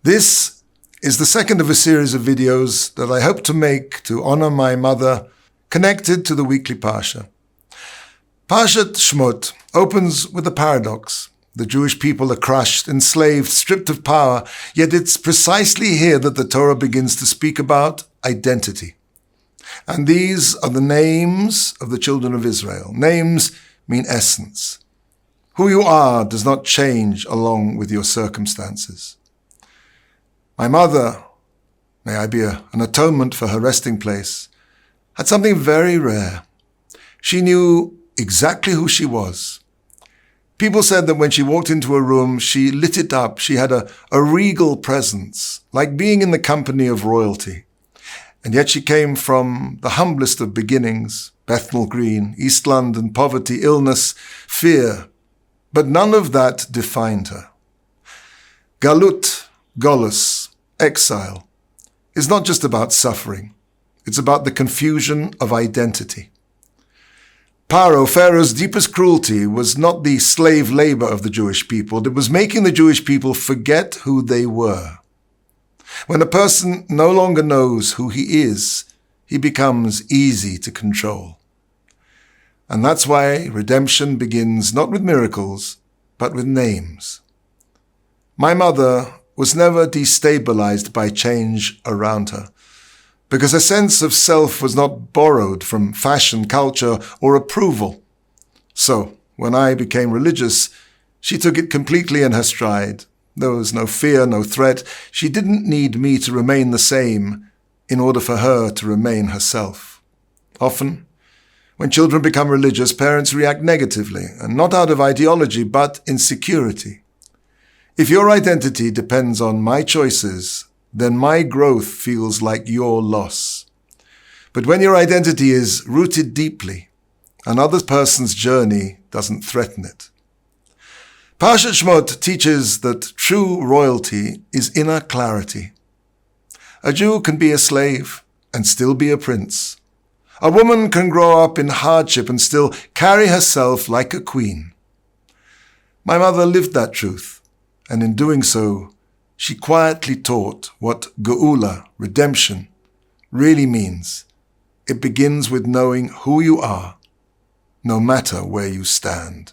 This is the second of a series of videos that I hope to make to honor my mother, connected to the weekly Parsha. Parshat Shemot opens with a paradox. The Jewish people are crushed, enslaved, stripped of power, yet it's precisely here that the Torah begins to speak about identity. And these are the names of the children of Israel. Names mean essence. Who you are does not change along with your circumstances. My mother, may I be an atonement for her resting place, had something very rare. She knew exactly who she was. People said that when she walked into a room, she lit it up. She had a regal presence, like being in the company of royalty. And yet she came from the humblest of beginnings, Bethnal Green, East London, poverty, illness, fear. But none of that defined her. Galut, Golus, exile, is not just about suffering. It's about the confusion of identity. Pharaoh's deepest cruelty was not the slave labor of the Jewish people. It was making the Jewish people forget who they were. When a person no longer knows who he is, he becomes easy to control. And that's why redemption begins not with miracles, but with names. My mother was never destabilized by change around her, because a sense of self was not borrowed from fashion, culture, or approval. So, when I became religious, she took it completely in her stride. There was no fear, no threat. She didn't need me to remain the same in order for her to remain herself. Often, when children become religious, parents react negatively, and not out of ideology, but insecurity. If your identity depends on my choices, then my growth feels like your loss. But when your identity is rooted deeply, another person's journey doesn't threaten it. Parshat Shemot teaches that true royalty is inner clarity. A Jew can be a slave and still be a prince. A woman can grow up in hardship and still carry herself like a queen. My mother lived that truth, and in doing so, she quietly taught what geula, redemption, really means. It begins with knowing who you are, no matter where you stand.